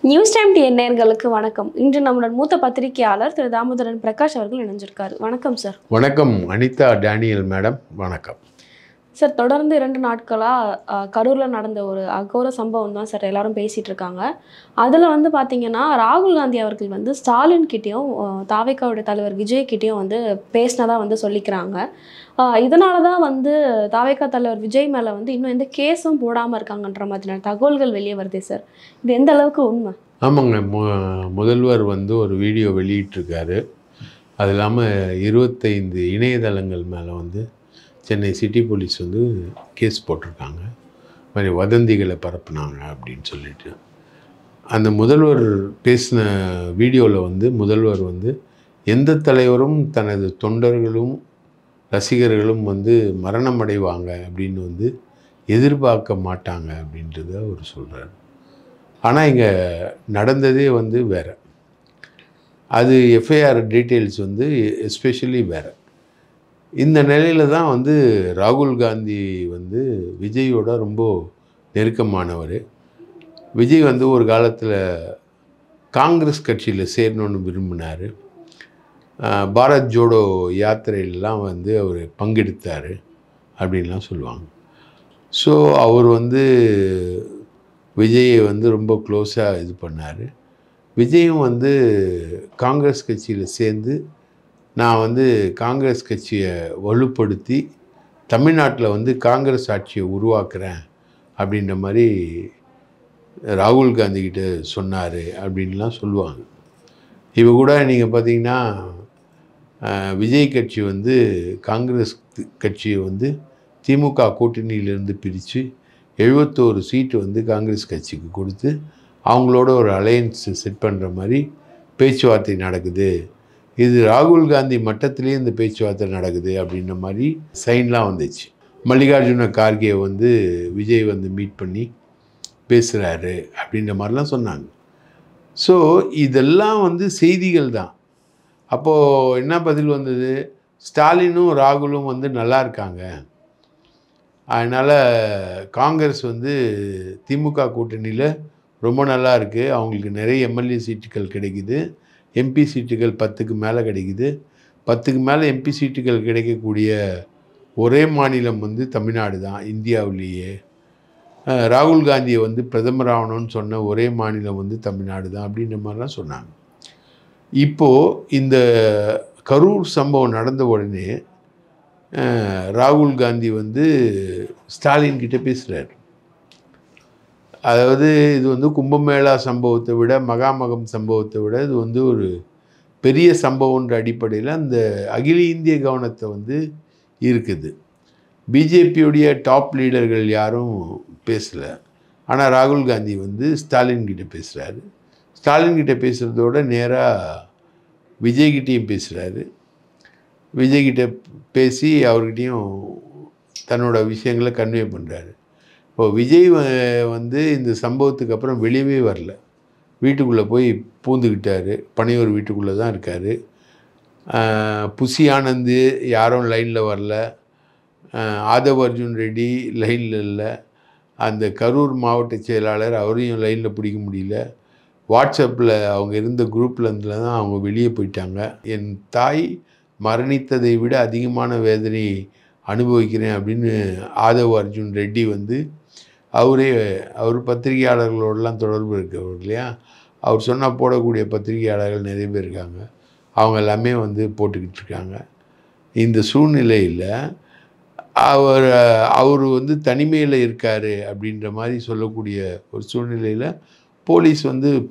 News time TN நேயர்களுக்கு வணக்கம். இன்று நம்முடன் மூத்த பத்திரிகையாளர் திரு தாமோதரன் பிரகாஷ் அவர்கள் இணைஞ்சிருக்காரு. வணக்கம் சார். வணக்கம் அனிதா டேனியல் மேடம். வணக்கம் சார். தொடர்ந்து 2 நாட்களாக கரூரில் நடந்த ஒரு அகோர சம்பவம் தான் சார் எல்லாரும் பேசிகிட்டு இருக்காங்க. அதில் பார்த்தீங்கன்னா ராகுல் காந்தி அவர்கள் ஸ்டாலின் கிட்டேயும் தாவேகாவுடைய தலைவர் விஜய் கிட்டேயும் பேசினதாக சொல்லிக்கிறாங்க. இதனால தான் தாவேகா தலைவர் விஜய் மேலே இன்னும் எந்த கேஸும் போடாமல் இருக்காங்கன்ற மாதிரியான தகவல்கள் வெளியே வருதே சார். இது எந்த அளவுக்கு உண்மை? ஆமாங்க. முதல்வர் ஒரு வீடியோ வெளியிட்டிருக்காரு. அது இல்லாமல் 25 இணையதளங்கள் மேலே சென்னை சிட்டி போலீஸ் கேஸ் போட்டிருக்காங்க. மாதிரி வதந்திகளை பரப்புனாங்க அப்படின்னு சொல்லிட்டு. அந்த முதல்வர் பேசின வீடியோவில் முதல்வர் எந்த தலைவரும் தனது தொண்டர்களும் ரசிகர்களும் மரணம் அடைவாங்க அப்படின்னு எதிர்பார்க்க மாட்டாங்க அப்படின்றத அவர் சொல்கிறார். ஆனால் இங்கே நடந்ததே வேறு. அது எஃப்ஐஆர் டீட்டெயில்ஸ் எஸ்பெஷலி வேறு. இந்த நிலையில் தான் ராகுல் காந்தி விஜயோட ரொம்ப நெருக்கமானவர். விஜய் ஒரு காலத்தில் காங்கிரஸ் கட்சியில் சேரணுன்னு விரும்பினார். பாரத் ஜோடோ யாத்திரையிலலாம் அவர் பங்கெடுத்தார் அப்படின்லாம் சொல்லுவாங்க. ஸோ அவர் விஜயை ரொம்ப க்ளோஸாக இது பண்ணார். விஜயும் காங்கிரஸ் கட்சியில் சேர்ந்து நான் காங்கிரஸ் கட்சியை வலுப்படுத்தி தமிழ்நாட்டில் காங்கிரஸ் ஆட்சியை உருவாக்குறேன் அப்படின்ற மாதிரி ராகுல் காந்தி கிட்ட சொன்னார் அப்படின்லாம் சொல்லுவாங்க. இப்போ கூட நீங்கள் பார்த்தீங்கன்னா விஜய் கட்சி காங்கிரஸ் கட்சியை திமுக கூட்டணியிலேருந்து பிரித்து 71 சீட்டு காங்கிரஸ் கட்சிக்கு கொடுத்து அவங்களோட ஒரு அலையன்ஸ் செட் பண்ணுற மாதிரி பேச்சுவார்த்தை நடக்குது. இது ராகுல் காந்தி மட்டத்திலே இந்த பேச்சுவார்த்தை நடக்குது அப்படின்ற மாதிரி சைன்லாம் வந்துச்சு. மல்லிகார்ஜுன கார்கே விஜய் மீட் பண்ணி பேசுகிறாரு அப்படின்ற மாதிரிலாம் சொன்னாங்க. ஸோ இதெல்லாம் செய்திகள் தான். அப்போது என்ன பதில் வந்தது? ஸ்டாலினும் ராகுலும் நல்லா இருக்காங்க, அதனால் காங்கிரஸ் திமுக கூட்டணியில் ரொம்ப நல்லா இருக்குது, அவங்களுக்கு நிறைய எம்எல்ஏ சீட்டுகள் கிடைக்குது, எம்பி சீட்டுகள் 10க்கு மேலே கிடைக்குது, 10க்கு மேலே எம்பி சீட்டுகள் கிடைக்கக்கூடிய ஒரே மாநிலம் தமிழ்நாடு தான் இந்தியாவிலேயே. ராகுல் காந்தியை பிரதமர் ஆகணும்னு சொன்ன ஒரே மாநிலம் தமிழ்நாடு தான் அப்படின்ற மாதிரிலாம் சொன்னாங்க. இப்போது இந்த கரூர் சம்பவம் நடந்த உடனே ராகுல் காந்தி ஸ்டாலின் கிட்ட பேசுகிறார். அதாவது இது கும்பமேளா சம்பவத்தை விட, மகாமகம் சம்பவத்தை விட இது ஒரு பெரிய சம்பவன்ற அடிப்படையில் அந்த அகில இந்திய கவனத்தை இருக்குது. பிஜேபியுடைய டாப் லீடர்கள் யாரும் பேசலை. ஆனால் ராகுல் காந்தி ஸ்டாலின் கிட்ட பேசுகிறாரு. ஸ்டாலின் கிட்ட பேசுகிறதோட நேராக விஜய்கிட்டையும் பேசுகிறாரு. விஜய்கிட்ட பேசி அவர்கிட்டையும் தன்னோட விஷயங்களை கன்வே பண்ணுறாரு. இப்போது விஜய் இந்த சம்பவத்துக்கு அப்புறம் வெளியவே வரல. வீட்டுக்குள்ளே போய் பூந்துக்கிட்டார். பனையூர் வீட்டுக்குள்ளே தான் இருக்கார். புசி ஆனந்த் யாரும் லைனில் வரல. ஆதவ் அர்ஜுன் ரெட்டி லைனில் இல்லை. அந்த கரூர் மாவட்ட செயலாளர் அவரையும் லைனில் பிடிக்க முடியல. வாட்ஸ்அப்பில் அவங்க இருந்த குரூப்லேருந்து தான் அவங்க வெளியே போயிட்டாங்க. என் தாய் மரணித்ததை விட அதிகமான வேதனை அனுபவிக்கிறேன் அப்படின்னு ஆதவ் அர்ஜுன் ரெட்டி அவர் பத்திரிகையாளர்களோடலாம் தொடர்பு இருக்கவர் இல்லையா, அவர் சொன்னால் போடக்கூடிய பத்திரிகையாளர்கள் நிறைய பேர் இருக்காங்க. அவங்க எல்லாமே போட்டுக்கிட்டு இருக்காங்க. இந்த சூழ்நிலையில் அவர் தனிமையில் இருக்கார் அப்படின்ற மாதிரி சொல்லக்கூடிய ஒரு சூழ்நிலையில் போலீஸ்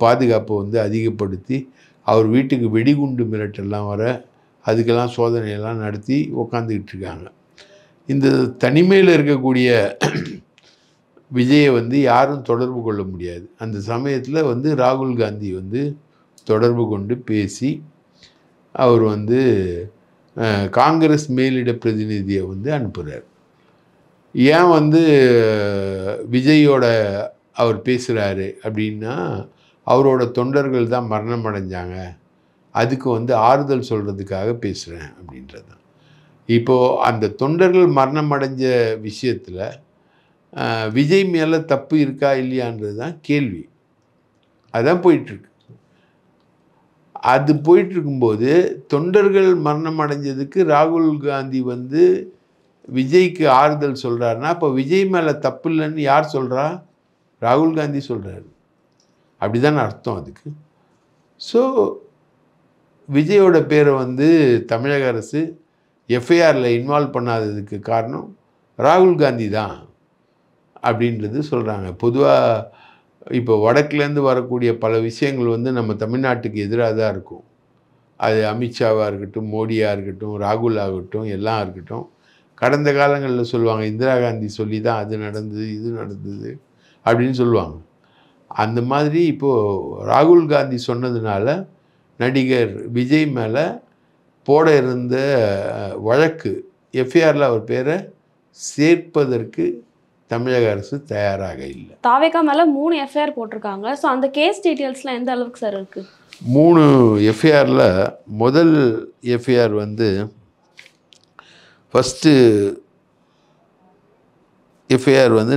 பாதுகாப்பை அதிகப்படுத்தி அவர் வீட்டுக்கு வெடிகுண்டு மிரட்டெல்லாம் வர அதுக்கெல்லாம் சோதனையெல்லாம் நடத்தி உக்காந்துக்கிட்டு இருக்காங்க. இந்த தனிமையில் இருக்கக்கூடிய விஜயை யாரும் தொடர்பு கொள்ள முடியாது. அந்த சமயத்தில் ராகுல் காந்தி தொடர்பு கொண்டு பேசி அவர் காங்கிரஸ் மேலிட பிரதிநிதியை அனுப்புகிறார். ஏன் விஜயோட அவர் பேசுகிறாரு அப்படின்னா, அவரோட தொண்டர்கள் தான் மரணம் அடைஞ்சாங்க, அதுக்கு ஆறுதல் சொல்கிறதுக்காக பேசுகிறேன் அப்படின்றது தான். இப்போது அந்த தொண்டர்கள் மரணம் அடைஞ்ச விஷயத்தில் விஜய் மேலே தப்பு இருக்கா இல்லையான்றது தான் கேள்வி. அதுதான் போயிட்டுருக்கு. அது போயிட்டுருக்கும்போது தொண்டர்கள் மரணம் அடைஞ்சதுக்கு ராகுல் காந்தி வந்து விஜய்க்கு ஆறுதல் சொல்கிறாருன்னா, அப்போ விஜய் மேலே தப்பு இல்லைன்னு யார் சொல்கிறா? ராகுல் காந்தி சொல்கிறாரு. அப்படி தானே அர்த்தம் அதுக்கு. ஸோ விஜயோட பேரை வந்து தமிழக அரசு எஃப்ஐஆரில் இன்வால்வ் பண்ணாததுக்கு காரணம் ராகுல் காந்தி தான் அப்படின்றது சொல்கிறாங்க. பொதுவாக இப்போ வடக்குலேருந்து வரக்கூடிய பல விஷயங்கள் வந்து நம்ம தமிழ்நாட்டுக்கு எதிராக தான் இருக்கும். அது அமித்ஷாவாக இருக்கட்டும், மோடியாக இருக்கட்டும், ராகுல் ஆகட்டும், எல்லாம் இருக்கட்டும். கடந்த காலங்களில் சொல்லுவாங்க, இந்திரா காந்தி சொல்லி தான் அது நடந்தது, இது நடந்தது அப்படின்னு சொல்லுவாங்க. அந்த மாதிரி இப்போது ராகுல் காந்தி சொன்னதுனால நடிகர் விஜய் மேலே போட இருந்த வழக்கு எஃப்ஐஆரில் அவர் பேரை சேர்ப்பதற்கு தமிழக அரசு தயாராக இல்லை. தாவேகா மேலே 3 எஃப்ஐஆர் போட்டிருக்காங்க. ஸோ அந்த கேஸ் டீட்டெயில்ஸ்லாம் எந்த அளவுக்கு சார் இருக்குது? 3 எஃப்ஐஆரில் முதல் எஃப்ஐஆர் வந்து ஃபஸ்ட்டு எஃப்ஐஆர் வந்து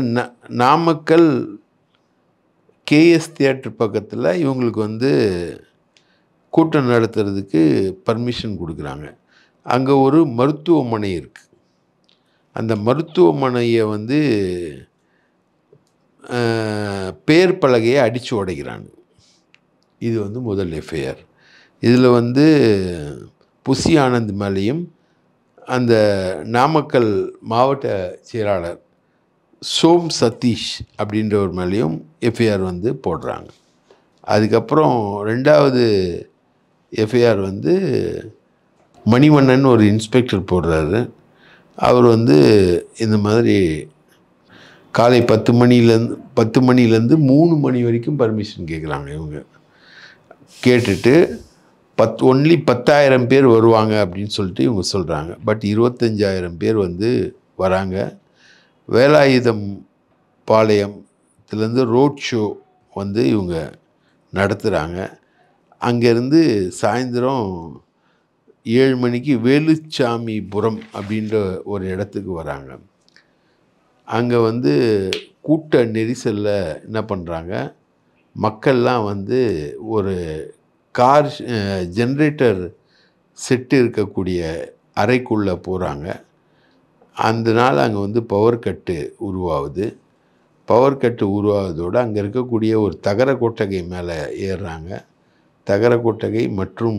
நாமக்கல் கேஎஸ் தியேட்டர் பக்கத்தில் இவங்களுக்கு வந்து கூட்டம் நடத்துறதுக்கு பர்மிஷன் கொடுக்குறாங்க. அங்கே ஒரு மருத்துவமனை இருக்குது. அந்த மருத்துவமனையை வந்து பேர் பலகையை அடித்து உடைக்கிறாங்க. இது வந்து முதல் எஃப்ஐஆர். இதில் வந்து புசி ஆனந்த் மேலேயும் அந்த நாமக்கல் மாவட்ட செயலாளர் சோம் சதீஷ் அப்படின்றவர் மேலேயும் எஃப்ஐஆர் வந்து போடுறாங்க. அதுக்கப்புறம் 2வது எஃப்ஐஆர் வந்து மணிவண்ணன் ஒரு இன்ஸ்பெக்டர் போடுறாரு. அவர் வந்து இந்த மாதிரி காலை 10 மணிலேருந்து 3 மணி வரைக்கும் பர்மிஷன் கேட்குறாங்க. இவங்க கேட்டுட்டு ஒன்லி 10,000 பேர் வருவாங்க அப்படின்னு சொல்லிட்டு இவங்க சொல்கிறாங்க. பட் 25,000 பேர் வந்து வராங்க. வேலாயுதம் பாளையத்துலேருந்து ரோட் ஷோ வந்து இவங்க நடத்துகிறாங்க. அங்கேருந்து சாயந்தரம் 7 மணிக்கு வேலுச்சாமிபுரம் அப்படின்ற ஒரு இடத்துக்கு வராங்க. அங்கே வந்து கூட்ட நெரிசலில் என்ன பண்ணுறாங்க, மக்கள்லாம் வந்து ஒரு கார் ஜென்ரேட்டர் செட்டு இருக்கக்கூடிய அறைக்குள்ளே போகிறாங்க. அந்த நாள் அங்கே வந்து பவர் கட்டு உருவாகுது. பவர் கட்டு உருவாவதோடு அங்கே இருக்கக்கூடிய ஒரு தகர கொட்டகை மேலே ஏறுறாங்க. தகர கொட்டகை மற்றும்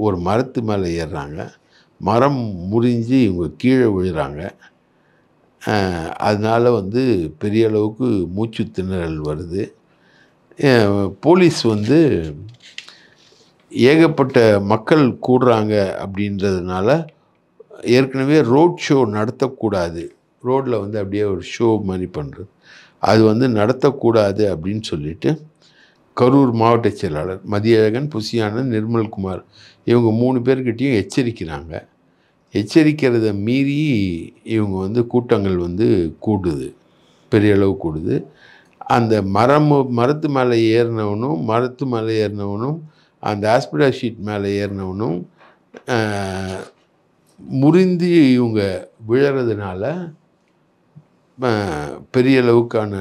ஒரு மரத்து மேலே ஏறுறாங்க. மரம் முறிஞ்சு இவங்க கீழே விழுறாங்க. அதனால் வந்து பெரிய அளவுக்கு மூச்சு திணறல் வருது. போலீஸ் வந்து ஏகப்பட்ட மக்கள் கூடுறாங்க அப்படின்றதுனால ஏற்கனவே ரோட் ஷோ நடத்தக்கூடாது, ரோட்டில் வந்து அப்படியே ஒரு ஷோ மாதிரி பண்ணுறது, அது வந்து நடத்தக்கூடாது அப்படின்னு சொல்லிட்டு கரூர் மாவட்ட செயலாளர் மதியழகன், புசி ஆனந்த், நிர்மல்குமார் இவங்க 3 பேர்கிட்டையும் எச்சரிக்கிறாங்க. எச்சரிக்கிறத மீறி இவங்க வந்து கூட்டங்கள் வந்து கூடுது, பெரிய அளவு கூடுது. அந்த மரத்து மேலே ஏறினவனும் அந்த ஆஸ்பிரா ஷீட் மேலே ஏறினவனும் முறிந்து இவங்க விழறதுனால பெரிய அளவுக்கான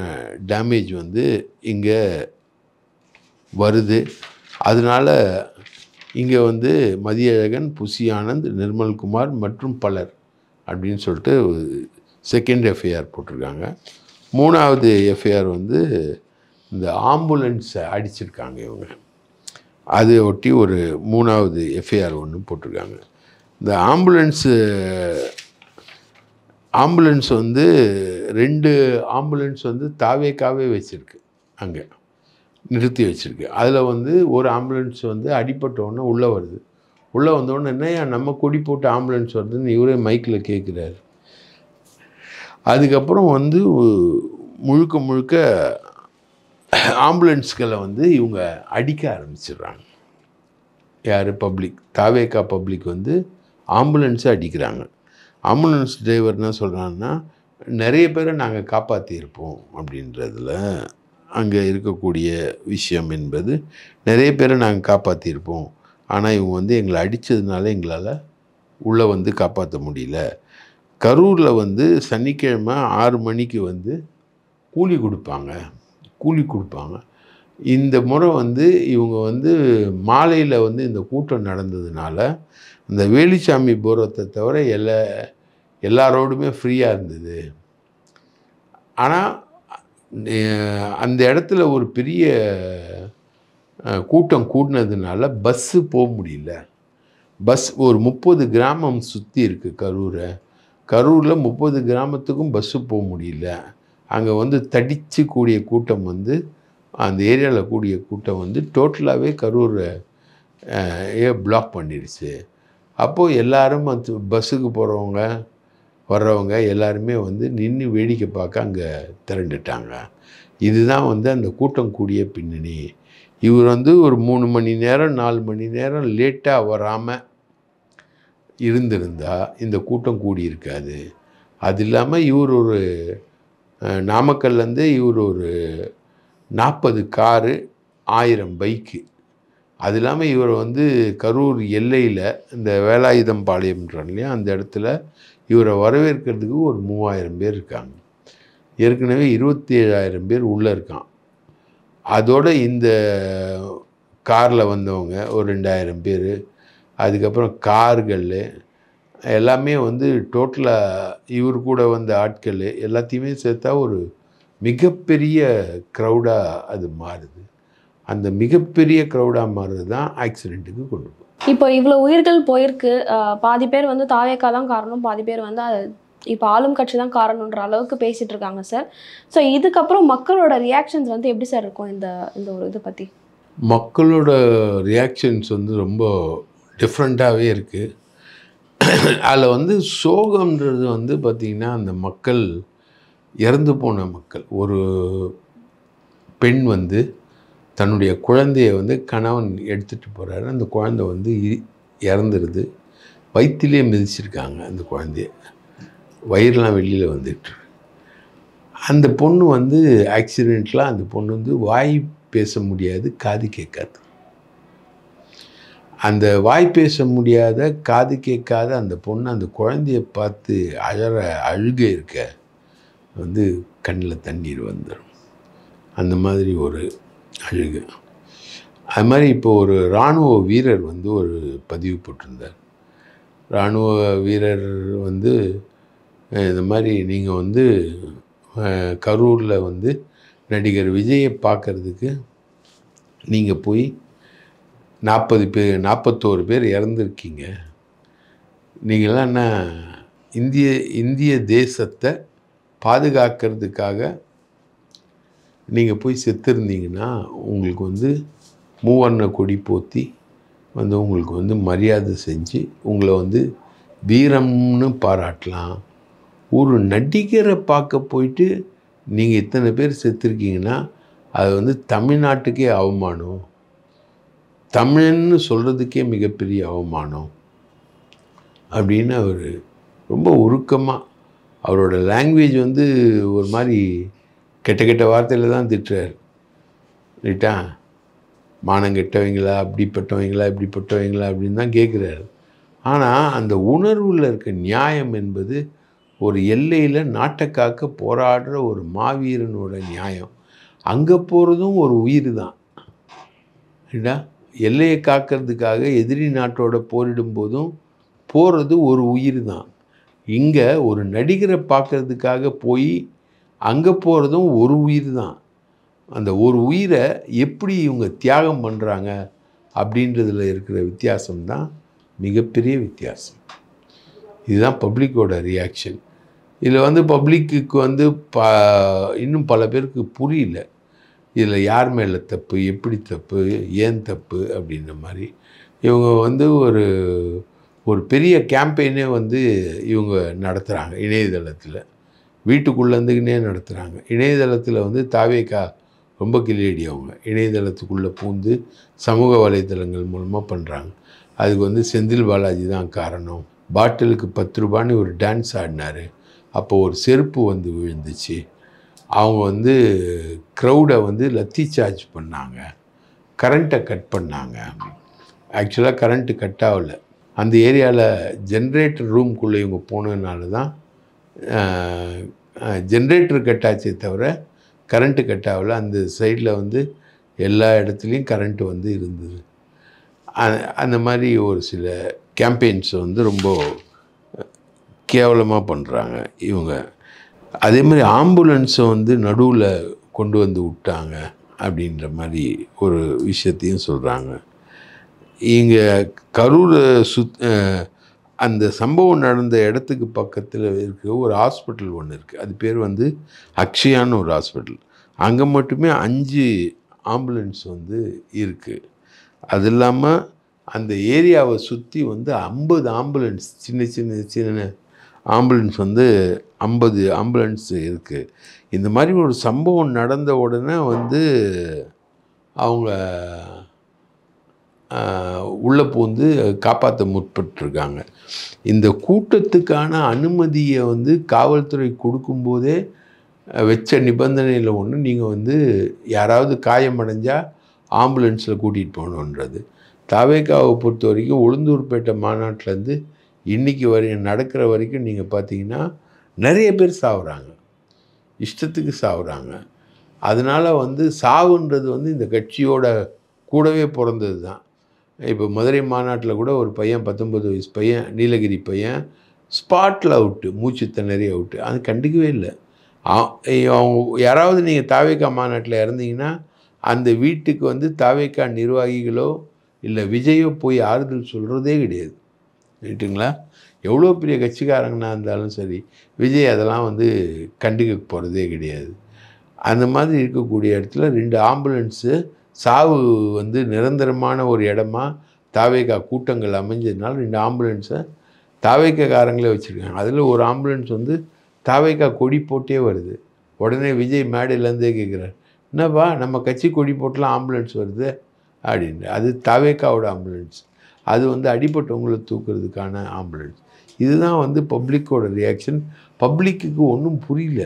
டேமேஜ் வந்து இங்கே வருது. அதனால் இங்கே வந்து மதியழகன், புசி ஆனந்த், நிர்மல்குமார் மற்றும் பலர் அப்படின்னு சொல்லிட்டு செகண்ட் எஃப்ஐஆர் போட்டிருக்காங்க. 3வது எஃப்ஐஆர் வந்து இந்த ஆம்புலன்ஸை அடிச்சிருக்காங்க இவங்க. அதை ஒட்டி ஒரு 3வது எஃப்ஐஆர் ஒன்று போட்டிருக்காங்க. இந்த ஆம்புலன்ஸ் வந்து 2 ஆம்புலன்ஸ் வந்து தாவேக்காவே வச்சுருக்கு, அங்கே நிறுத்தி வச்சுருக்கு. அதில் வந்து ஒரு ஆம்புலன்ஸ் வந்து அடிபட்டோன்னே உள்ளே வருது. உள்ளே வந்தோடனே என்னையா நம்ம கொடி போட்டு ஆம்புலன்ஸ் வருதுன்னு இவரே மைக்கில் கேட்குறாரு. அதுக்கப்புறம் வந்து முழுக்க ஆம்புலன்ஸ்களை வந்து இவங்க அடிக்க ஆரம்பிச்சிடுறாங்க. யார்? பப்ளிக். தாவேக்கா பப்ளிக் வந்து ஆம்புலன்ஸை அடிக்கிறாங்க. ஆம்புலன்ஸ் டிரைவர் என்ன சொல்கிறாங்கன்னா, நிறைய பேரை நாங்கள் காப்பாற்றியிருப்போம் அப்படின்றதுல அங்கே இருக்கக்கூடிய விஷயம் என்பது, நிறைய பேரை நாங்கள் காப்பாற்றியிருப்போம், ஆனால் இவங்க வந்து எங்களை அடித்ததுனால எங்களால் உள்ளே வந்து காப்பாற்ற முடியல. கரூரில் வந்து சனிக்கிழமை 6 மணிக்கு வந்து கூலி கொடுப்பாங்க. இந்த முறை வந்து இவங்க வந்து மாலையில் வந்து இந்த கூட்டம் நடந்ததுனால இந்த வேலுச்சாமிபுரத்தை தவிர எல்லா ரோடுமே ஃப்ரீயாக இருந்தது. ஆனால் அந்த இடத்துல ஒரு பெரிய கூட்டம் கூடினதுனால பஸ்ஸு போக முடியல. பஸ் ஒரு 30 கிராமம் சுற்றி இருக்குது கரூரை. கரூரில் 30 கிராமத்துக்கும் பஸ்ஸு போக முடியல. அங்கே வந்து தடிச்சு கூடிய கூட்டம் வந்து அந்த ஏரியாவில் கூடிய கூட்டம் வந்து டோட்டலாகவே கரூரை பிளாக் பண்ணிடுச்சு. அப்போது எல்லாரும் அந்த பஸ்ஸுக்கு போகிறவங்க வர்றவங்க எல்லாருமே வந்து நின்று வேடிக்கை பார்க்க அங்கே திரண்டுட்டாங்க. இதுதான் வந்து அந்த கூட்டம் கூடிய பின்னணி. இவர் வந்து ஒரு 3 மணி நேரம் 4 மணி நேரம் லேட்டாக வராமல் இருந்திருந்தால் இந்த கூட்டம் கூடியிருக்காது. அது இல்லாமல் இவர் ஒரு நாமக்கல்லேருந்து இவர் ஒரு 40 காரு 1000 பைக்கு, அது இல்லாமல் இவர் வந்து கரூர் எல்லையில் இந்த வேலாயுதம் பாளையம்ன்றாங்க இல்லையா, அந்த இடத்துல இவரை வரவேற்கிறதுக்கு ஒரு 3000 பேர் இருக்காங்க. ஏற்கனவே 27,000 பேர் உள்ளே இருக்கான். அதோட இந்த காரில் வந்தவங்க ஒரு 2000 பேர், அதுக்கப்புறம் கார்கள் எல்லாமே வந்து டோட்டலாக இவர் கூட வந்த ஆட்கள் எல்லாத்தையுமே சேர்த்தா ஒரு மிகப்பெரிய க்ரௌடாக அது மாறுது. அந்த மிகப்பெரிய க்ரௌடாக மாறுறது தான் ஆக்சிடெண்ட்டுக்கு கொண்டு போகும். இப்போ இவ்வளோ உயிர்கள் போயிருக்கு, பாதி பேர் வந்து தாவேக்கா தான் காரணம், பாதி பேர் வந்து இப்போ ஆளும் கட்சி தான் காரணன்ற அளவுக்கு பேசிகிட்டு இருக்காங்க சார். ஸோ இதுக்கப்புறம் மக்களோட ரியாக்ஷன்ஸ் வந்து எப்படி சார் இருக்கும் இந்த ஒரு இதை பற்றி? மக்களோட ரியாக்ஷன்ஸ் வந்து ரொம்ப டிஃப்ரெண்ட்டாகவே இருக்குது. அதில் வந்து சோகம்ன்றது வந்து பார்த்திங்கன்னா அந்த மக்கள் இறந்து போன மக்கள். ஒரு பெண் வந்து தன்னுடைய குழந்தைய வந்து கணவன் எடுத்துகிட்டு போகிறாரு. அந்த குழந்தை வந்து இறந்துடுது. வயிற்றிலே மிதிச்சிருக்காங்க அந்த குழந்தைய, வயிறுலாம் வெளியில் வந்துட்டு. அந்த பொண்ணு வந்து ஆக்சிடெண்ட்லாம் அந்த பொண்ணு வந்து வாய் பேச முடியாது, காது கேட்காது. அந்த வாய் பேச முடியாத காது கேட்காத அந்த பொண்ணு அந்த குழந்தைய பார்த்து அழுகை இருக்க வந்து கண்ணில் தண்ணீர் வந்துடும். அந்த மாதிரி ஒரு அழுகை. அது மாதிரி இப்போ ஒரு இராணுவ வீரர் வந்து ஒரு பதிவு போட்டிருந்தார். இராணுவ வீரர் வந்து இந்த மாதிரி நீங்கள் வந்து கரூரில் வந்து நடிகர் விஜயை பார்க்குறதுக்கு நீங்கள் போய் 41 பேர் இறந்துருக்கீங்க. நீங்களாம் என்ன இந்திய தேசத்தை பாதுகாக்கிறதுக்காக நீங்கள் போய் செத்துருந்தீங்கன்னா உங்களுக்கு வந்து மூவர்ண கொடி போற்றி வந்து உங்களுக்கு வந்து மரியாதை செஞ்சு உங்களை வந்து வீரம்னு பாராட்டலாம். ஒரு நடிகரை பார்க்க போயிட்டு நீங்கள் இத்தனை பேர் செத்துருக்கீங்கன்னா அது வந்து தமிழ்நாட்டுக்கே அவமானம், தமிழன்னு சொல்கிறதுக்கே மிகப்பெரிய அவமானம் அப்படின்னு அவர் ரொம்ப உருக்கமாக, அவரோட லாங்குவேஜ் வந்து ஒரு மாதிரி கெட்ட வார்த்தையில் தான் திட்டுறார். ரைட்டா, மானம் கெட்டவங்களா, அப்படிப்பட்டவங்களா இப்படிப்பட்டவங்களா அப்படின்னு தான் கேட்குறாரு. ஆனால் அந்த உணர்வில் இருக்க நியாயம் என்பது ஒரு எல்லையில் நாட்டை காக்க போராடுற ஒரு மாவீரனோட நியாயம். அங்கே போகிறதும் ஒரு உயிர் தான். ரைட்டா, எல்லையை காக்கிறதுக்காக எதிரி நாட்டோட போரிடும் போதும் போகிறது ஒரு உயிர் தான். இங்கே ஒரு நடிகரை பார்க்கறதுக்காக போய் அங்கே போகிறதும் ஒரு உயிர் தான். அந்த ஒரு உயிரை எப்படி இவங்க தியாகம் பண்ணுறாங்க அப்படின்றதில் இருக்கிற வித்தியாசம்தான் மிகப்பெரிய வித்தியாசம். இதுதான் பப்ளிக்கோட ரியாக்ஷன். இதில் வந்து பப்ளிக்கு வந்து இன்னும் பல பேருக்கு புரியல இதில் யார் மேலே தப்பு, எப்படி தப்பு, ஏன் தப்பு அப்படின்ற மாதிரி. இவங்க வந்து ஒரு பெரிய கேம்பெயினே வந்து இவங்க நடத்துகிறாங்க இணையதளத்தில். வீட்டுக்குள்ளேருந்துக்கினே நடத்துகிறாங்க. இணையதளத்தில் வந்து தாவேக்கா ரொம்ப கிளேடி. அவங்க இணையதளத்துக்குள்ளே பூந்து சமூக வலைத்தளங்கள் மூலமாக பண்ணுறாங்க. அதுக்கு வந்து செந்தில் பாலாஜி தான் காரணம். பாட்டிலுக்கு 10 ரூபான்னு ஒரு டான்ஸ் ஆடினார். அப்போ ஒரு செருப்பு வந்து விழுந்துச்சு. அவங்க வந்து க்ரௌடை வந்து லத்தி சார்ஜ் பண்ணாங்க, கரண்ட்டை கட் பண்ணாங்க. ஆக்சுவலாக கரண்ட்டு கட் ஆகலை. அந்த ஏரியாவில் ஜென்ரேட்டர் ரூம்குள்ளே இவங்க போனதுனால தான் ஜென்ரேட்டர் கட் ஆச்சே தவிர கரண்ட்டு கட் ஆகலை. அந்த சைடில் வந்து எல்லா இடத்துலையும் கரண்ட் வந்து இருந்தது. அந்த மாதிரி ஒரு சில கேம்பெயின்ஸை வந்து ரொம்ப கேவலமாக பண்ணுறாங்க இவங்க. அதே மாதிரி ஆம்புலன்ஸை வந்து நடுவில் கொண்டு வந்து விட்டாங்க அப்படின்ற மாதிரி ஒரு விஷயத்தையும் சொல்கிறாங்க. இங்கே கரூரை அந்த சம்பவம் நடந்த இடத்துக்கு பக்கத்தில் இருக்க ஒரு ஹாஸ்பிட்டல் ஒன்று இருக்குது. அது பேர் வந்து அக்ஷயான்னு ஒரு ஹாஸ்பிட்டல். அங்கே மட்டுமே 5 ஆம்புலன்ஸ் வந்து இருக்குது. அது இல்லாமல் அந்த ஏரியாவை சுற்றி வந்து 50 ஆம்புலன்ஸ், சின்ன சின்ன சின்ன ஆம்புலன்ஸ் வந்து 50 ஆம்புலன்ஸ் இருக்குது. இந்த மாதிரி ஒரு சம்பவம் நடந்த உடனே வந்து அவங்க உள்ளே பூந்து காப்பாற்ற முற்பட்டுருக்காங்க. இந்த கூட்டத்துக்கான அனுமதியை வந்து காவல்துறை கொடுக்கும்போதே வச்ச நிபந்தனையில் ஒன்று, நீங்கள் வந்து யாராவது காயமடைஞ்சால் ஆம்புலன்ஸில் கூட்டிகிட்டு போகணுன்றது. தாவேகாவை பொறுத்த வரைக்கும் உளுந்தூர்பேட்டை மாநாட்டிலேருந்து இன்றைக்கி வரையும் நடக்கிற வரைக்கும் நீங்கள் பார்த்தீங்கன்னா நிறைய பேர் சாவுறாங்க, இஷ்டத்துக்கு சாவுறாங்க. அதனால் வந்து சாவுன்றது வந்து இந்த கட்சியோட கூடவே பிறந்தது தான். இப்போ மதுரை மாநாட்டில் கூட ஒரு பையன் 19 வயசு பையன், நீலகிரி பையன் ஸ்பாட்டில் அவுட்டு, மூச்சு திணறி அவுட்டு. அது கண்டுக்கவே இல்லை. அவங்க யாராவது நீங்கள் தாவேகா மாநாட்டில் இறந்தீங்கன்னா அந்த வீட்டுக்கு வந்து தாவேகா நிர்வாகிகளோ இல்லை விஜயோ போய் ஆறுதல் சொல்கிறதே கிடையாது. ரைட்டுங்களா? எவ்வளோ பெரிய கட்சிக்காரங்கன்னா இருந்தாலும் சரி, விஜய் அதெல்லாம் வந்து கண்டுக்க போகிறதே கிடையாது. அந்த மாதிரி இருக்கக்கூடிய இடத்துல 2 ஆம்புலன்ஸு சாவு வந்து நிரந்தரமான ஒரு இடமா தாவேகா கூட்டங்கள் அமைஞ்சதுனால 2 ஆம்புலன்ஸை தாவேகாரங்களே வச்சுருக்காங்க. அதில் ஒரு ஆம்புலன்ஸ் வந்து தாவேகா கொடி போட்டே வருது. உடனே விஜய் மேடையிலேருந்தே கேட்குறாரு, என்னப்பா நம்ம கட்சி கொடி போட்டெலாம் ஆம்புலன்ஸ் வருது அப்படின்ட்டு. அது தாவேகாவோட ஆம்புலன்ஸ். அது வந்து அடிபட்டவங்களை தூக்குறதுக்கான ஆம்புலன்ஸ். இதுதான் வந்து பப்ளிக்கோட ரியாக்ஷன். பப்ளிக்கு ஒன்றும் புரியல.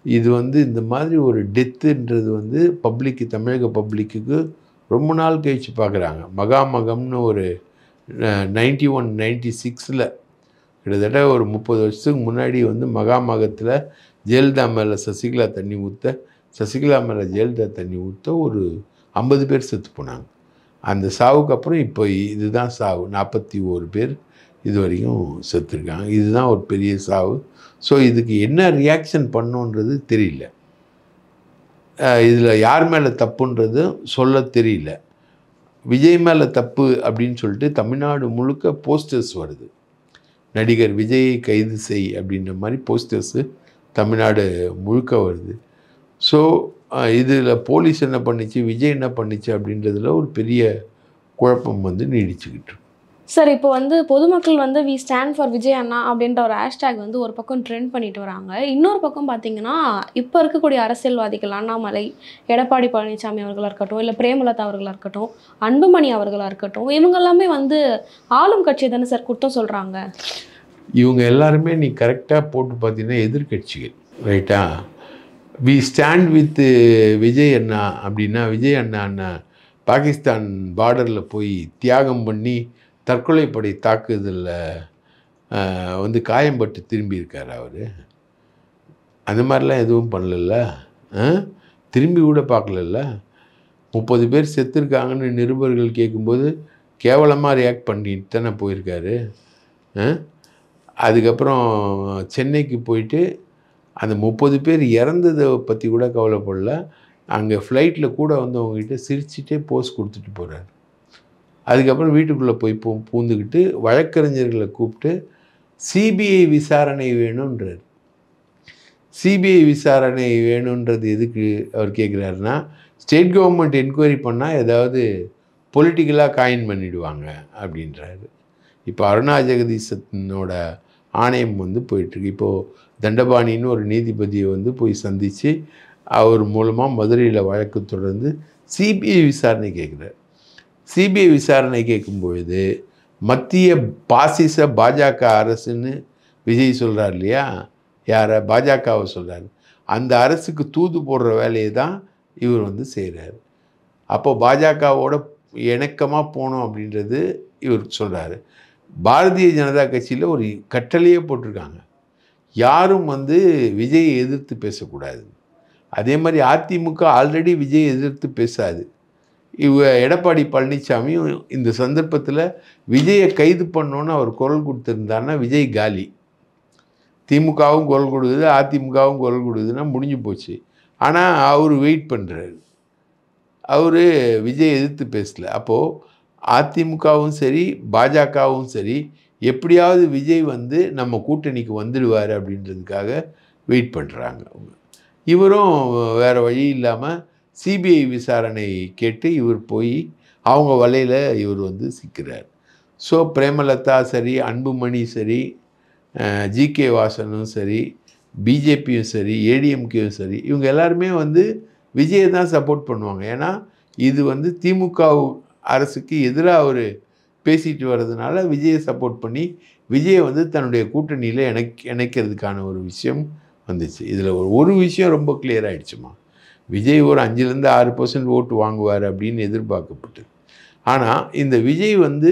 இது வந்து இந்த மாதிரி ஒரு டெத்துன்றது வந்து தமிழக பப்ளிக்கு ரொம்ப நாள் கழித்து பார்க்குறாங்க. மகாமகம்னு ஒரு 91, 96 கிட்டத்தட்ட ஒரு 30 வருஷத்துக்கு முன்னாடி வந்து மகாமகத்தில் ஜெயலலிதா மேலே சசிகலா தண்ணி ஊற்ற, சசிகலா மேலே ஜெயலலிதா தண்ணி ஊற்ற ஒரு 50 பேர் செத்து போனாங்க. அந்த சாவுக்கு அப்புறம் இப்போ இதுதான் சாவு. 41 பேர் இது வரைக்கும் செத்துருக்காங்க. இதுதான் ஒரு பெரிய சாவு. ஸோ இதுக்கு என்ன ரியாக்ஷன் பண்ணுன்றது தெரியல. இதில் யார் மேலே தப்புன்றது சொல்ல தெரியல. விஜய் மேலே தப்பு அப்படின்னு சொல்லிட்டு தமிழ்நாடு முழுக்க போஸ்டர்ஸ் வருது. நடிகர் விஜயை கைது செய் அப்படின்ற மாதிரி போஸ்டர்ஸு தமிழ்நாடு முழுக்க வருது. ஸோ இதில் போலீஸ் என்ன பண்ணிச்சு, விஜய் என்ன பண்ணிச்சு அப்படின்றதுல ஒரு பெரிய குழப்பம் வந்து நீடிச்சுக்கிட்டு. சார், இப்போ வந்து பொதுமக்கள் வந்து வி ஸ்டாண்ட் ஃபார் விஜய் அண்ணா அப்படின்ற ஒரு ஹேஷ்டேக் வந்து ஒரு பக்கம் ட்ரெண்ட் பண்ணிட்டு வராங்க. இன்னொரு பக்கம் பார்த்தீங்கன்னா, இப்போ இருக்கக்கூடிய அரசியல்வாதிகள் அண்ணாமலை, எடப்பாடி பழனிசாமி அவர்களாக இருக்கட்டும், இல்லை பிரேமலதா அவர்களாக இருக்கட்டும், அன்புமணி அவர்களாக இருக்கட்டும், இவங்க எல்லாமே வந்து ஆளும் கட்சியை தானே சார் குற்றம் சொல்கிறாங்க. இவங்க எல்லாருமே நீ கரெக்டாக போட்டு பார்த்தீங்கன்னா எதிர்கட்சிகள். ரைட்டா? வி ஸ்டாண்ட் வித் விஜய் அண்ணா அப்படின்னா, விஜய் அண்ணா பாகிஸ்தான் பார்டரில் போய் தியாகம் பண்ணி தற்கொலைப்படை தாக்குதலில் வந்து காயம்பட்டு திரும்பியிருக்கார் அவர். அந்த மாதிரிலாம் எதுவும் பண்ணல. திரும்பி கூட பார்க்கலல்ல. 30 பேர் செத்துருக்காங்கன்னு நிருபர்கள் கேட்கும்போது கேவலமாக ரியாக்ட் பண்ணிட்டு தானே போயிருக்காரு. அதுக்கப்புறம் சென்னைக்கு போயிட்டு அந்த 30 பேர் இறந்ததை பற்றி கூட கவலைப்படல. அங்கே ஃப்ளைட்டில் கூட வந்து அவங்ககிட்ட சிரிச்சிட்டே போஸ் கொடுத்துட்டு போகிறார். அதுக்கப்புறம் வீட்டுக்குள்ளே போய் பூந்துக்கிட்டு வழக்கறிஞர்களை கூப்பிட்டு சிபிஐ விசாரணை வேணுன்றார். சிபிஐ விசாரணை வேணுன்றது எதுக்கு அவர் கேட்குறாருன்னா, ஸ்டேட் கவர்மெண்ட் என்கொயரி பண்ணால் ஏதாவது பொலிட்டிக்கலாக காயின் பண்ணிவிடுவாங்க அப்படின்றாரு. இப்போ அருணா ஜெகதீசனோட ஆணையம் வந்து போயிட்டுருக்கு. இப்போது தண்டபாணின்னு ஒரு நீதிபதியை வந்து போய் சந்தித்து அவர் மூலமாக மதுரையில் வழக்கு தொடர்ந்து சிபிஐ விசாரணை கேட்குறார். சிபிஐ விசாரணை கேட்கும்பொழுது மத்திய பாசிச பாஜக அரசுன்னு விஜய் சொல்கிறார் இல்லையா, யாரை? பாஜகவை சொல்கிறார். அந்த அரசுக்கு தூது போடுற வேலையை தான் இவர் வந்து செய்கிறார். அப்போ பாஜகவோட இணக்கமாக போகணும் அப்படின்றது இவர் சொல்கிறாரு. பாரதிய ஜனதா கட்சியில் ஒரு கட்டளையே போட்டிருக்காங்க, யாரும் வந்து விஜயை எதிர்த்து பேசக்கூடாது. அதே மாதிரி அதிமுக ஆல்ரெடி விஜயை எதிர்த்து பேசாது. எடப்பாடி பழனிசாமியும் இந்த சந்தர்ப்பத்தில் விஜயை கைது பண்ணோன்னு அவர் குரல் கொடுத்துருந்தாருன்னா விஜய் காலி. திமுகவும் குரல் கொடுக்குது, அதிமுகவும் குரல் கொடுக்குதுன்னா முடிஞ்சு போச்சு. ஆனால் அவர் வெயிட் பண்ணுறாரு. அவர் விஜய் எதிர்த்து பேசல. அப்போது அதிமுகவும் சரி பாஜகவும் சரி எப்படியாவது விஜய் வந்து நம்ம கூட்டணிக்கு வந்துடுவார் அப்படின்றதுக்காக வெயிட் பண்ணுறாங்க அவங்க. இவரும் வேறு வழி இல்லாமல் சிபிஐ விசாரணை கேட்டு இவர் போய் அவங்க வலையில் இவர் வந்து சிக்கிறார். ஸோ பிரேமலதா சரி, அன்புமணி சரி, ஜிகே வாசனும் சரி, பிஜேபியும் சரி, ஏடிஎம்கேயும் சரி, இவங்க எல்லாருமே வந்து விஜயை தான் சப்போர்ட் பண்ணுவாங்க. ஏன்னா இது வந்து திமுக அரசுக்கு எதிராக அவர் பேசிட்டு வர்றதுனால விஜயை சப்போர்ட் பண்ணி விஜயை வந்து தன்னுடைய கூட்டணியில் இணைக்கிறதுக்கான ஒரு விஷயம் வந்துச்சு. இதில் ஒரு விஷயம் ரொம்ப கிளியர் ஆகிடுச்சுமா. விஜய் ஒரு 5-6% ஓட்டு வாங்குவார் அப்படின்னு எதிர்பார்க்கப்பட்டது. ஆனால் இந்த விஜய் வந்து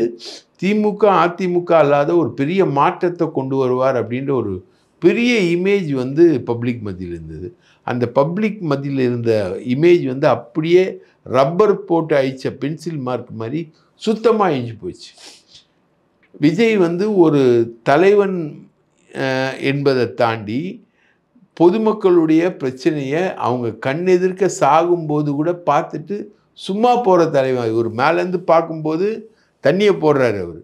திமுக அதிமுக அல்லாத ஒரு பெரிய மாற்றத்தை கொண்டு வருவார் அப்படின்ற ஒரு பெரிய இமேஜ் வந்து பப்ளிக் மத்தியில் இருந்தது. அந்த பப்ளிக் மத்தியில் இருந்த இமேஜ் வந்து அப்படியே ரப்பர் போட்டு அழிச்ச பென்சில் மார்க் மாதிரி சுத்தமாக அழிஞ்சு போச்சு. விஜய் வந்து ஒரு தலைவன் என்பதை தாண்டி பொதுமக்களுடைய பிரச்சனையை அவங்க கண்ணெதிர்க்க சாகும்போது கூட பார்த்துட்டு சும்மா போகிற தலைவன். இவர் மேலேருந்து பார்க்கும்போது தண்ணியை போடுறாரு. அவர்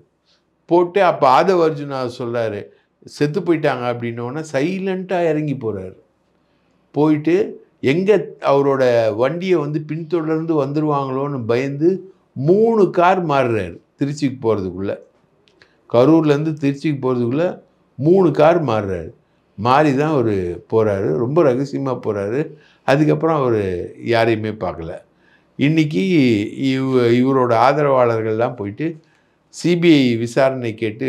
போட்டு அப்போ ஆதவ அர்ஜுனா சொல்கிறாரு செத்து போயிட்டாங்க அப்படின்னோடனே சைலண்ட்டாக இறங்கி போகிறாரு. போயிட்டு எங்கே அவரோட வண்டியை வந்து பின்தொடர்ந்து வந்துடுவாங்களோன்னு பயந்து 3 கார் மாறுறாரு. திருச்சிக்கு போகிறதுக்குள்ளே, கரூர்லேருந்து திருச்சிக்கு போகிறதுக்குள்ளே 3 கார் மாறுறாரு. மாறி தான் அவர் போகிறாரு. ரொம்ப ரகசியமாக போகிறாரு. அதுக்கப்புறம் அவர் யாரையுமே பார்க்கல. இன்றைக்கி இவரோட ஆதரவாளர்கள்லாம் போயிட்டு சிபிஐ விசாரணை கேட்டு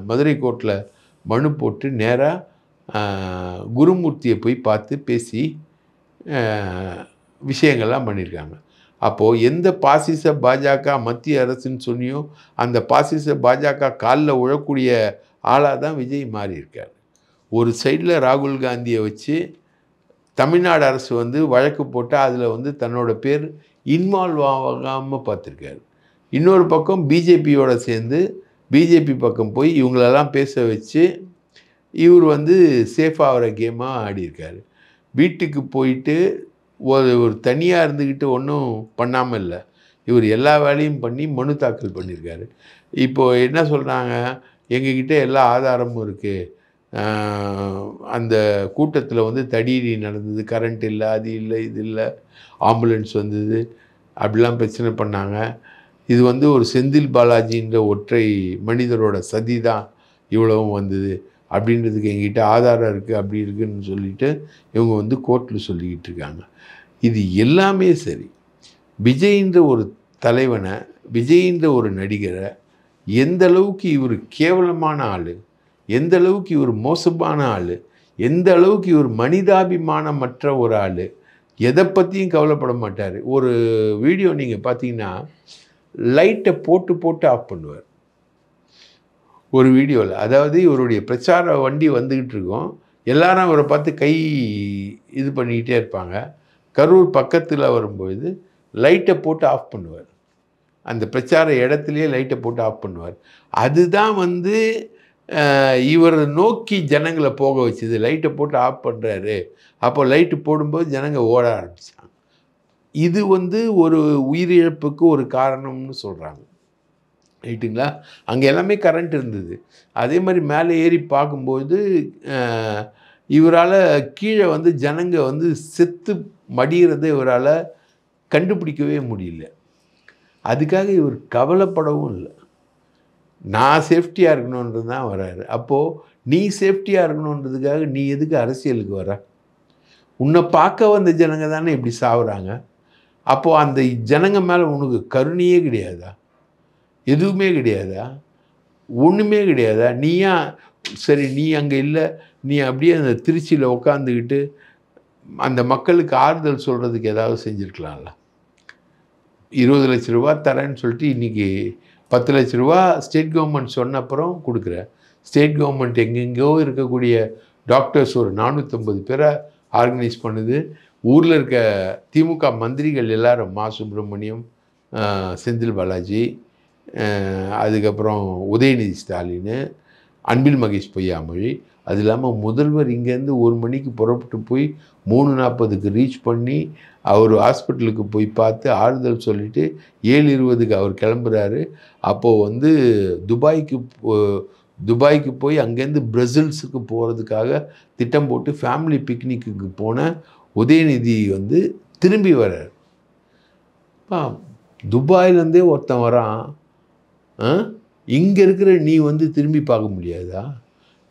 மதுரை கோர்ட்டில் மனு போட்டு நேராக குருமூர்த்தியை போய் பார்த்து பேசி விஷயங்கள்லாம் பண்ணியிருக்காங்க. அப்போது எந்த பாசிச பாஜக மத்திய அரசுன்னு சொன்னியோ அந்த பாசிச பாஜக காலில் உழக்கூடிய ஆளாக தான் விஜய் மாறியிருக்கார். ஒரு சைடில் ராகுல் காந்தியை வச்சு தமிழ்நாடு அரசு வந்து வழக்கு போட்டு அதில் வந்து தன்னோட பேர் இன்வால்வ் ஆகாமல் பார்த்துருக்காரு. இன்னொரு பக்கம் பிஜேபியோட சேர்ந்து பிஜேபி பக்கம் போய் இவங்களெல்லாம் பேச வச்சு இவர் வந்து சேஃபாக ஆகிற கேமாக ஆடியிருக்காரு. வீட்டுக்கு போயிட்டு ஒரு தனியாக இருந்துக்கிட்டு ஒன்றும் பண்ணாமல் இல்லை, இவர் எல்லா வேலையும் பண்ணி மனு தாக்கல் பண்ணியிருக்காரு. இப்போது என்ன சொல்கிறாங்க, எங்ககிட்ட எல்லா ஆதாரமும் இருக்குது, அந்த கூட்டத்தில் வந்து தடியடி நடந்தது, கரண்ட் இல்லை, அது இல்லை, இது இல்லை, ஆம்புலன்ஸ் வந்தது, அப்படிலாம் பிரச்சனை பண்ணாங்க. இது வந்து ஒரு செந்தில் பாலாஜின்ற ஒற்றை மனிதரோட சதி தான் இவ்வளவும் வந்தது அப்படின்றதுக்கு எங்கிட்ட ஆதாரம் இருக்குது, அப்படி இருக்குதுன்னு சொல்லிட்டு இவங்க வந்து கோர்ட்டில் சொல்லிக்கிட்டு இருக்காங்க. இது எல்லாமே சரி, விஜய்ன்ற ஒரு தலைவனை, விஜய்ன்ற ஒரு நடிகரை எந்த அளவுக்கு இவர் கேவலமான ஆள், எந்த அளவுக்கு இவர் மோசமான ஆள், எந்த அளவுக்கு இவர் மனிதாபிமானமற்ற ஒரு ஆள், எதை பற்றியும் கவலைப்பட மாட்டார். ஒரு வீடியோ நீங்கள் பார்த்தீங்கன்னா லைட்டை போட்டு போட்டு ஆஃப் பண்ணுவார் ஒரு வீடியோவில். அதாவது இவருடைய பிரச்சார வண்டி வந்துக்கிட்டு இருக்கோம், எல்லாரும் அவரை பார்த்து கை இது பண்ணிக்கிட்டே இருப்பாங்க. கரூர் பக்கத்தில் வரும்போது லைட்டை போட்டு ஆஃப் பண்ணுவார். அந்த பிரச்சார இடத்துலையே லைட்டை போட்டு ஆஃப் பண்ணுவார். அதுதான் வந்து இவரை நோக்கி ஜனங்களை போக வச்சுது. லைட்டை போட்டு ஆஃப் பண்ணுறாரு, அப்போ லைட்டு போடும்போது ஜனங்க ஓட ஆரம்பித்தாங்க. இது வந்து ஒரு உயிரிழப்புக்கு ஒரு காரணம்னு சொல்கிறாங்க. ரைட்டுங்களா? அங்கே எல்லாமே கரண்ட் இருந்தது. அதே மாதிரி மேலே ஏறி பார்க்கும்போது இவரால் கீழே வந்து ஜனங்க வந்து செத்து மடிகிறதை இவரால் கண்டுபிடிக்கவே முடியல. அதுக்காக இவர் கவலைப்படவும் இல்லை. நான் சேஃப்டியாக இருக்கணுன்றது தான் வர்றாரு. அப்போது நீ சேஃப்டியாக இருக்கணுன்றதுக்காக நீ எதுக்கு அரசியலுக்கு வர? உன்னை பார்க்க வந்த ஜனங்க தானே இப்படி சாவுறாங்க. அப்போது அந்த ஜனங்க மேலே உனக்கு கருணையே கிடையாதா? எதுவுமே கிடையாதா? ஒன்றுமே கிடையாதா? நீயா சரி, நீ அங்கே இல்லை, நீ அப்படியே அந்த திருச்சியில் உட்காந்துக்கிட்டு அந்த மக்களுக்கு ஆறுதல் சொல்கிறதுக்கு ஏதாவது செஞ்சுருக்கலாம்ல. 20 லட்ச ரூபா தரேன்னு சொல்லிட்டு இன்றைக்கி 10 லட்ச ரூபா ஸ்டேட் கவர்மெண்ட் சொன்ன அப்புறம் கொடுக்குற. ஸ்டேட் கவர்மெண்ட் எங்கெங்கோ இருக்கக்கூடிய டாக்டர்ஸ் ஒரு 450 பேரை ஆர்கனைஸ் பண்ணுது. ஊரில் இருக்க திமுக மந்திரிகள் எல்லாரும் மா சுப்பிரமணியம், செந்தில் பாலாஜி, அதுக்கப்புறம் உதயநிதி ஸ்டாலின், அன்பில் மகேஷ் பொய்யாமொழி, அது இல்லாமல் முதல்வர் இங்கேருந்து 1 மணிக்கு புறப்பட்டு போய் 3:40க்கு ரீச் பண்ணி அவர் ஹாஸ்பிட்டலுக்கு போய் பார்த்து ஆறுதல் சொல்லிவிட்டு 7:20க்கு அவர் கிளம்புறாரு. அப்போது வந்து துபாய்க்கு போய் அங்கேருந்து பிரசில்ஸுக்கு போகிறதுக்காக திட்டம் போட்டு ஃபேமிலி பிக்னிக்கு போன உதயநிதி வந்து திரும்பி வர்றார். துபாயிலேருந்தே ஒருத்தன் வரான், இங்கே இருக்கிற நீ வந்து திரும்பி பார்க்க முடியாதா?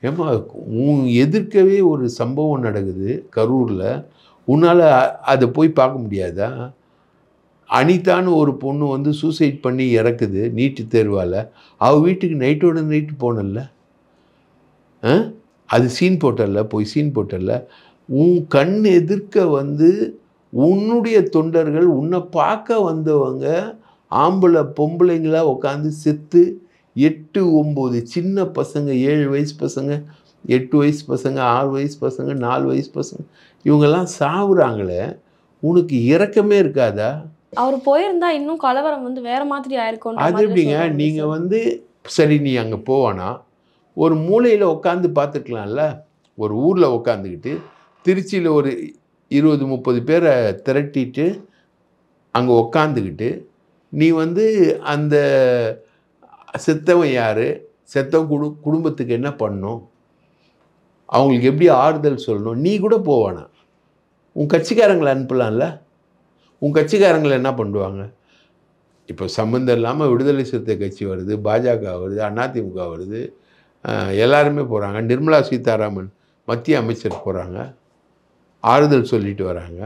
ஏமா உன் எதிர்க்கவே ஒரு சம்பவம் நடக்குது கரூரில், உன்னால் அதை போய் பார்க்க முடியாதா? அனிதான்னு ஒரு பொண்ணு வந்து சூசைட் பண்ணி இறக்குது நீட்டு தேர்வால். அவள் வீட்டுக்கு நைட்டோட நைட்டு போனல, அது சீன் போட்டல, போய் சீன் போட்டல. உன் கண் எதிர்க்க வந்து உன்னுடைய தொண்டர்கள் உன்னை பார்க்க வந்தவங்க ஆம்பளை பொம்பளைங்களா உட்காந்து செத்து 8, 9 சின்ன பசங்க, 7 வயசு பசங்க, 8 வயசு பசங்க, 6 வயசு பசங்க, 4 வயசு பசங்க, இவங்கெல்லாம் சாவுறாங்களே, உனக்கு இரக்கமே இருக்காதா? அவர் போயிருந்தா இன்னும் கலவரம் வந்து வேற மாதிரி ஆயிருக்கும். அது எப்படிங்க? நீங்கள் வந்து சரி, நீ அங்கே போவானா ஒரு மூலையில் உட்காந்து பார்த்துக்கலாம்ல. ஒரு ஊரில் உட்காந்துக்கிட்டு திருச்சியில் ஒரு 20-30 பேரை திரட்டிட்டு அங்கே உட்காந்துக்கிட்டு நீ வந்து அந்த செத்தவன் யார், செத்தவன் குடும்பத்துக்கு என்ன பண்ணணும், அவங்களுக்கு எப்படி ஆறுதல் சொல்லணும், நீ கூட போவானா? உன் கட்சிக்காரங்களை அனுப்பலாம்ல. உன் கட்சிக்காரங்களை என்ன பண்ணுவாங்க? இப்போ சம்மந்தம் இல்லாமல் விடுதலை சிறுத்தை கட்சி வருது, பாஜக வருது, அதிமுக வருது, எல்லாருமே போகிறாங்க. நிர்மலா சீதாராமன் மத்திய அமைச்சர் போகிறாங்க, ஆறுதல் சொல்லிட்டு வராங்க.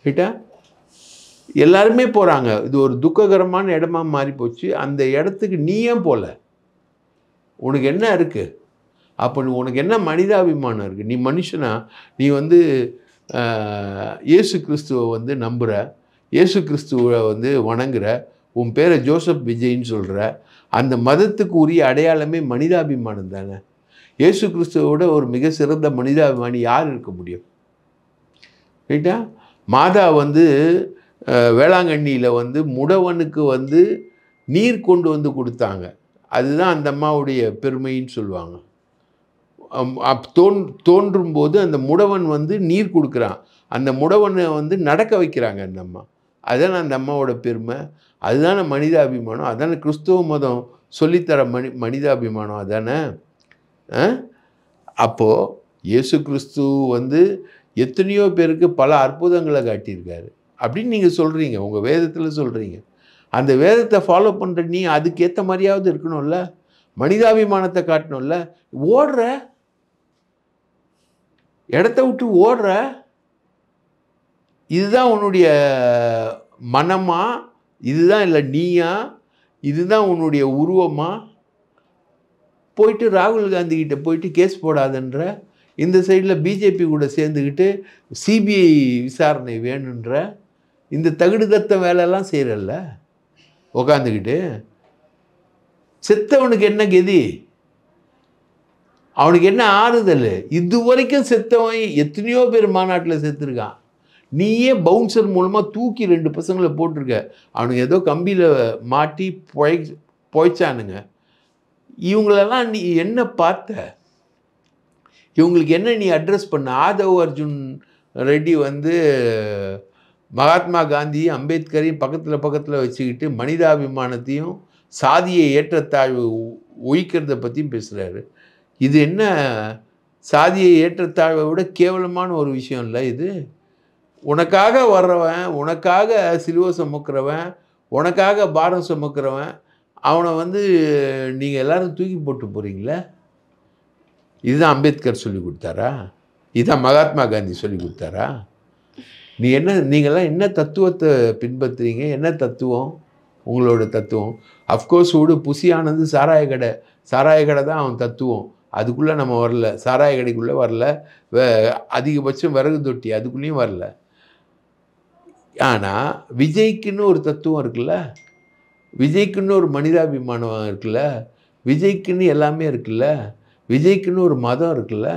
ரைட்டா? எல்லாருமே போகிறாங்க. இது ஒரு துக்ககரமான இடமா மாறி போச்சு. அந்த இடத்துக்கு நீ ஏன் போகல? உனக்கு என்ன இருக்குது? அப்போ உனக்கு என்ன மனிதாபிமானம் இருக்குது? நீ மனுஷனா? நீ வந்து இயேசு கிறிஸ்துவை வந்து நம்புகிற, இயேசு கிறிஸ்துவை வந்து வணங்குற, உன் பேரை ஜோசப் விஜய்ன்னு சொல்கிற, அந்த மதத்துக்கு உரிய அடையாளமே மனிதாபிமானம் தானே. இயேசு கிறிஸ்துவோட ஒரு மிக சிறந்த மனிதாபிமானி யார் இருக்க முடியும்? ரைட்டா? மாதா வந்து வேளாங்கண்ணியில் வந்து முடவனுக்கு வந்து நீர் கொண்டு வந்து கொடுத்தாங்க. அதுதான் அந்த அம்மாவுடைய பெருமைன்னு சொல்லுவாங்க. தோன்றும்போது அந்த முடவன் வந்து நீர் கொடுக்குறான், அந்த முடவனை வந்து நடக்க வைக்கிறாங்க அந்த அம்மா. அதுதானே அந்த அம்மாவோட பெருமை, அதுதானே மனிதாபிமானம், அதானே கிறிஸ்துவ மதம் சொல்லித்தர மனிதாபிமானம் அதானே. அப்போது இயேசு கிறிஸ்து வந்து எத்தனையோ பேருக்கு பல அற்புதங்களை காட்டியிருக்காரு அப்படின்னு நீங்கள் சொல்கிறீங்க, உங்கள் வேதத்தில் சொல்கிறீங்க. அந்த வேதத்தை ஃபாலோ பண்ணுற நீ அதுக்கேற்ற மாதிரியாவது இருக்கணும்ல, மனிதாபிமானத்தை காட்டணும்ல. ஓடுற இடத்த விட்டு ஓடுற, இதுதான் உன்னுடைய மனமா? இதுதான் இல்லை நீயா? இதுதான் உன்னுடைய உருவமா? போயிட்டு ராகுல் காந்தி கிட்ட போயிட்டு கேஸ் போடாதன்ற, இந்த சைடில் பிஜேபி கூட சேர்ந்துக்கிட்டு சிபிஐ விசாரணை வேணுன்ற, இந்த தகுடுதத்த வேலையெல்லாம் செய்கிறல்ல உக்காந்துக்கிட்டு. செத்தவனுக்கு என்ன கதி? அவனுக்கு என்ன ஆறுதல்? இது வரைக்கும் செத்தவன் எத்தனையோ பேர் மாநாட்டில் செத்துருக்கான். நீயே பவுன்சர் மூலமாக தூக்கி 2 பசங்களை போட்டிருக்க. அவனுக்கு ஏதோ கம்பியில் மாட்டி பொழைச்சானுங்க. இவங்களெல்லாம் நீ என்ன பார்த்த? இவங்களுக்கு என்ன நீ அட்ரஸ் பண்ண? ஆதவ் அர்ஜுன் ரெட்டி வந்து மகாத்மா காந்தி அம்பேத்கரையும் பக்கத்தில் வச்சுக்கிட்டு மனிதாபிமானத்தையும் சாதியை ஏற்றத்தாழ்வு ஒழிக்கிறத பற்றியும் பேசுகிறாரு. இது என்ன சாதியை ஏற்றத்தாழ்வை விட கேவலமான ஒரு விஷயம் இல்லை இது? உனக்காக வர்றவன், உனக்காக சிலுவை சுமக்கிறவன், உனக்காக பாரம் சுமக்கிறவன், அவனை வந்து நீங்கள் எல்லோரும் தூக்கி போட்டு போகிறீங்களே. இதுதான் அம்பேத்கர் சொல்லி கொடுத்தாரா? இதுதான் மகாத்மா காந்தி சொல்லி கொடுத்தாரா? நீங்கள்லாம் என்ன தத்துவத்தை பின்பற்றுறீங்க? என்ன தத்துவம் உங்களோட தத்துவம்? அஃப்கோர்ஸ் விடு, புசியானது சாராய கடை தான் அவன் தத்துவம். அதுக்குள்ளே நம்ம வரல, சாராய கடைக்குள்ளே வரல, அதிகபட்சம் விறகு தொட்டி அதுக்குள்ளேயும் வரல. ஆனால் விஜய்க்குன்னு ஒரு தத்துவம் இருக்குல்ல, விஜய்க்குன்னு ஒரு மனிதாபிமானம் இருக்குல்ல, விஜய்க்குன்னு எல்லாமே இருக்குல்ல, விஜய்க்குன்னு ஒரு மதம் இருக்குல்ல,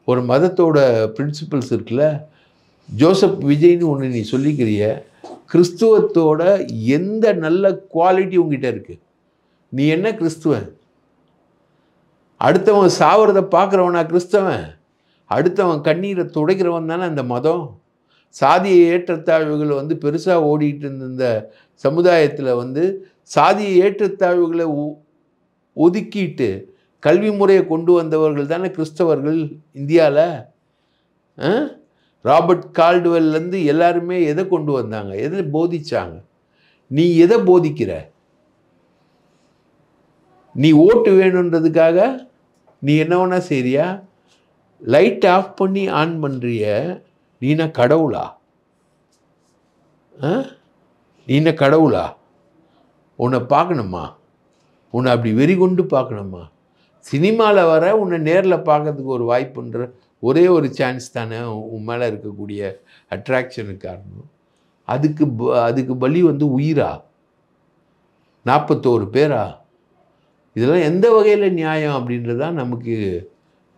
ஒரு மதத்தோட பிரின்சிபல்ஸ் இருக்குல்ல. ஜோசப் விஜய்னு ஒன்று நீ சொல்லிக்கிறிய, கிறிஸ்துவத்தோட எந்த நல்ல குவாலிட்டி உங்ககிட்ட இருக்குது? நீ என்ன கிறிஸ்துவன்? அடுத்தவன் சாவறதை பார்க்குறவனா கிறிஸ்தவன்? அடுத்தவன் கண்ணீரை துடைக்கிறவன் தானே அந்த மதம். சாதிய ஏற்றத்தாழ்வுகள் வந்து பெருசாக ஓடிட்டு இருந்த இந்த சமுதாயத்தில் சாதிய ஏற்றத்தாழ்வுகளை ஒதுக்கிட்டு கல்வி முறையை கொண்டு வந்தவர்கள் தானே கிறிஸ்தவர்கள் இந்தியாவில். ராபர்ட் கால்டுவெல்லேருந்து எல்லாருமே எதை கொண்டு வந்தாங்க? எதை போதிச்சாங்க? நீ எதை போதிக்கிற? நீ ஓட்டு வேணுன்றதுக்காக நீ என்ன வேணா சரியா? லைட் ஆஃப் பண்ணி ஆன் பண்ணுறிய, நீன கடவுளா? நீன கடவுளா? உன்னை பார்க்கணுமா? உன்னை அப்படி வெறி கொண்டு பார்க்கணுமா? சினிமாவில் வர உன்னை நேரில் பார்க்கறதுக்கு ஒரு வாய்ப்புன்ற ஒரே ஒரு சான்ஸ் தானே உன் மேலே இருக்கக்கூடிய அட்ராக்ஷனுக்கு காரணம். அதுக்கு பலி உயிரா? 41 பேரா? இதெல்லாம் எந்த வகையில் நியாயம் அப்படின்றது தான் நமக்கு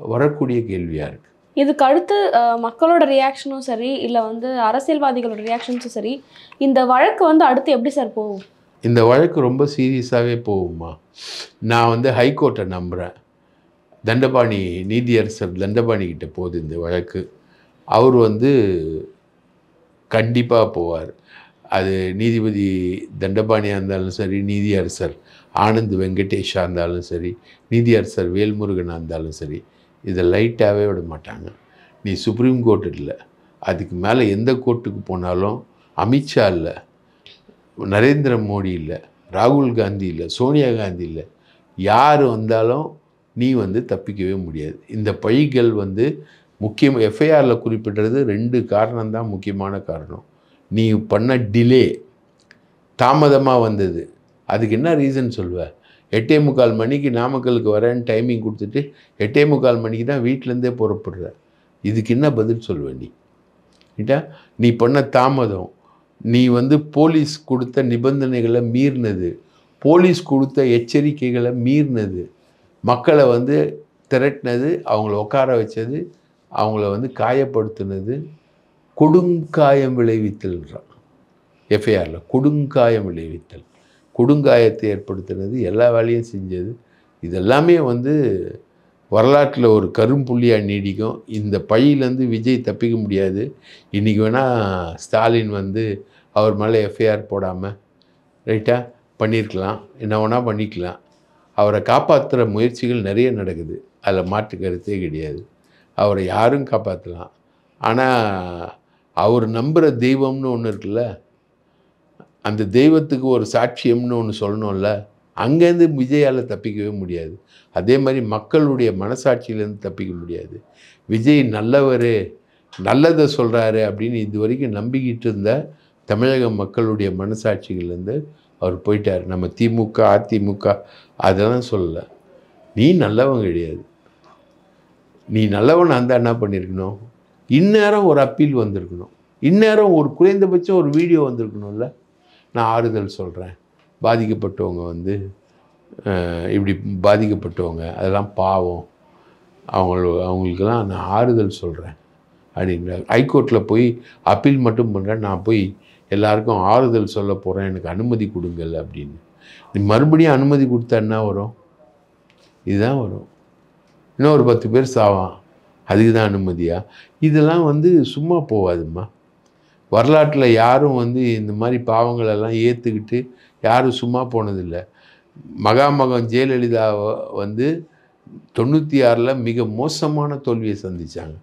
வரக்கூடிய கேள்வியாக இருக்குது. இதுக்கு அடுத்து மக்களோட ரியாக்ஷனும் சரி, இல்லை அரசியல்வாதிகளோட ரியாக்ஷன்ஸும் சரி, இந்த வழக்கு அடுத்து எப்படி சார் போகும்? இந்த வழக்கு ரொம்ப சீரியஸாகவே போகுமா? நான் ஹைகோர்ட்டை நம்புகிறேன். தண்டபாணி நீதியரசர் தண்டபாணிக்கிட்ட போகுது இந்த வழக்கு. அவர் கண்டிப்பாக போவார். அது நீதிபதி தண்டபாணியாக இருந்தாலும் சரி, நீதியரசர் ஆனந்த் வெங்கடேஷாக இருந்தாலும் சரி, நீதியரசர் வேல்முருகனாக இருந்தாலும் சரி, இதை லைட்டாகவே விட மாட்டாங்க. நீ சுப்ரீம் கோர்ட் இல்லை, அதுக்கு மேலே எந்த கோர்ட்டுக்கு போனாலும் அமித்ஷா இல்லை, நரேந்திர மோடி இல்லை, ராகுல் காந்தி இல்லை, சோனியா காந்தி இல்லை, யார் வந்தாலும் நீ தப்பிக்கவே முடியாது. இந்த பழிகள் முக்கியம் எஃப்ஐஆரில் குறிப்பிட்டது 2 காரணம்தான் முக்கியமான காரணம். நீ பண்ண டிலே, தாமதமாக வந்தது. அதுக்கு என்ன ரீசன் சொல்வ? 8:45 மணிக்கு நாமக்கலுக்கு வரேன்னு டைமிங் கொடுத்துட்டு 8:45 மணிக்கு தான் வீட்டிலேருந்தே புறப்படுற. இதுக்கு என்ன பதில் சொல்வ நீ? நீ பண்ண தாமதம், நீ போலீஸ் கொடுத்த நிபந்தனைகளை மீறினது, போலீஸ் கொடுத்த எச்சரிக்கைகளை மீறினது, மக்களை திரட்டினது, அவங்கள உட்கார வச்சது, அவங்கள காயப்படுத்தினது, கொடுங்காயம் விளைவித்தல்ன்றான் எஃப்ஐஆரில். கொடுங்காயம் விளைவித்தல், கொடுங்காயத்தை ஏற்படுத்தினது, எல்லா வேலையும் செஞ்சது. இதெல்லாமே வரலாற்றில் ஒரு கரும்புள்ளியாக நீடிக்கும். இந்த பழியிலேருந்து விஜய் தப்பிக்க முடியாது. இன்றைக்கி வேணால் ஸ்டாலின் அவர் மேலே எஃப்ஐஆர் போடாமல் ரைட்டாக பண்ணியிருக்கலாம், என்ன வேணால் பண்ணிக்கலாம். அவரை காப்பாற்றுற முயற்சிகள் நிறைய நடக்குது, அதில் மாற்று கருத்தே கிடையாது. அவரை யாரும் காப்பாற்றலாம். ஆனால் அவர் நம்புகிற தெய்வம்னு ஒன்று இருக்குல்ல, அந்த தெய்வத்துக்கு ஒரு சாட்சியம்னு ஒன்று சொல்லணும்ல, அங்கேருந்து விஜயால் தப்பிக்கவே முடியாது. அதே மாதிரி மக்களுடைய மனசாட்சியிலேருந்து தப்பிக்க முடியாது. விஜய் நல்லவர், நல்லதை சொல்கிறாரு அப்படின்னு இது வரைக்கும் நம்பிக்கிட்டு இருந்த தமிழக மக்களுடைய மனசாட்சிகள்லேருந்து அவர் போயிட்டார். நம்ம திமுக அதிமுக அதெல்லாம் சொல்லலை. நீ நல்லவன் கிடையாது. நீ நல்லவன் அந்த என்ன பண்ணியிருக்கணும்? இந்நேரம் ஒரு அப்பீல் வந்திருக்கணும், இந்நேரம் ஒரு குறைந்தபட்சம் ஒரு வீடியோ வந்திருக்கணும்ல. நான் ஆறுதல் சொல்கிறேன், பாதிக்கப்பட்டவங்க இப்படி பாதிக்கப்பட்டவங்க அதெல்லாம் பாவம், அவங்களுக்கெல்லாம் நான் ஆறுதல் சொல்கிறேன் அப்படின்றார். ஹைகோர்ட்டில் போய் அப்பீல் மட்டும் பண்ணுறேன், நான் போய் எல்லாருக்கும் ஆறுதல் சொல்ல போகிறேன், எனக்கு அனுமதி கொடுங்கள் அப்படின்னு. நீ மறுபடியும் அனுமதி கொடுத்தா என்ன வரும்? இதுதான் வரும். இன்னும் ஒரு 10 பேர் சாவான், அதுக்கு தான் அனுமதியா? இதெல்லாம் சும்மா போகாதும்மா. வரலாற்றில் யாரும் இந்த மாதிரி பாவங்களெல்லாம் ஏற்றுக்கிட்டு யாரும் சும்மா போனதில்லை. மகாமகம் ஜெயலலிதா 96 மிக மோசமான தோல்வியை சந்தித்தாங்க.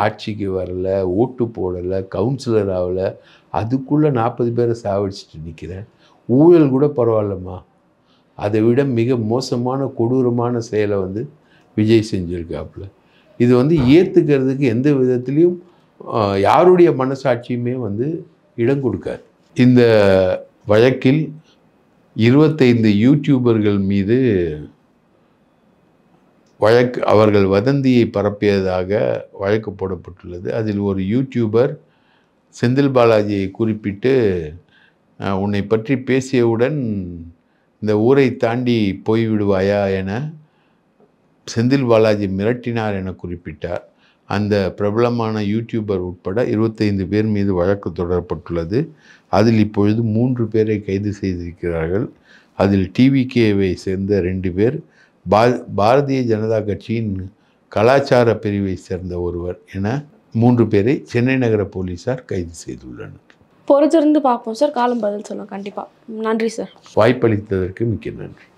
ஆட்சிக்கு வரல, ஓட்டு போடலை, கவுன்சிலர் ஆகலை, அதுக்குள்ளே 40 பேரை சாவடிச்சுட்டு நிற்கிறேன். ஊழல் கூட பரவாயில்லம்மா, அதை விட மிக மோசமான கொடூரமான செயலை விஜய் செஞ்சுருக்காப்புல. இது ஏற்றுக்கிறதுக்கு எந்த விதத்துலேயும் யாருடைய மனசாட்சியுமே இடம் கொடுக்காது. இந்த வழக்கில் 25 யூடியூபர்கள் மீது அவர்கள் வதந்தியை பரப்பியதாக வழக்கு போடப்பட்டுள்ளது. அதில் ஒரு யூடியூபர் செந்தில் பாலாஜியை குறிப்பிட்டு, உன்னை பற்றி பேசியவுடன் இந்த ஊரை தாண்டி போய்விடுவாயா என செந்தில் பாலாஜி மிரட்டினார் என குறிப்பிட்டார். அந்த பிரபலமான யூடியூபர் உட்பட 25 பேர் மீது வழக்கு தொடரப்பட்டுள்ளது. அதில் இப்பொழுது 3 பேரை கைது செய்திருக்கிறார்கள். அதில் டிவிகேவை சேர்ந்த 2 பேர், பாரதிய ஜனதா கட்சியின் கலாச்சார பிரிவை சேர்ந்த ஒருவர் என 3 பேரை சென்னை நகர போலீசார் கைது செய்துள்ளனர். பொறுத்திருந்து பார்ப்போம் சார். காலம் பதில் சொல்லும் கண்டிப்பாக. நன்றி சார். வாய்ப்பளித்ததற்கு மிக்க நன்றி.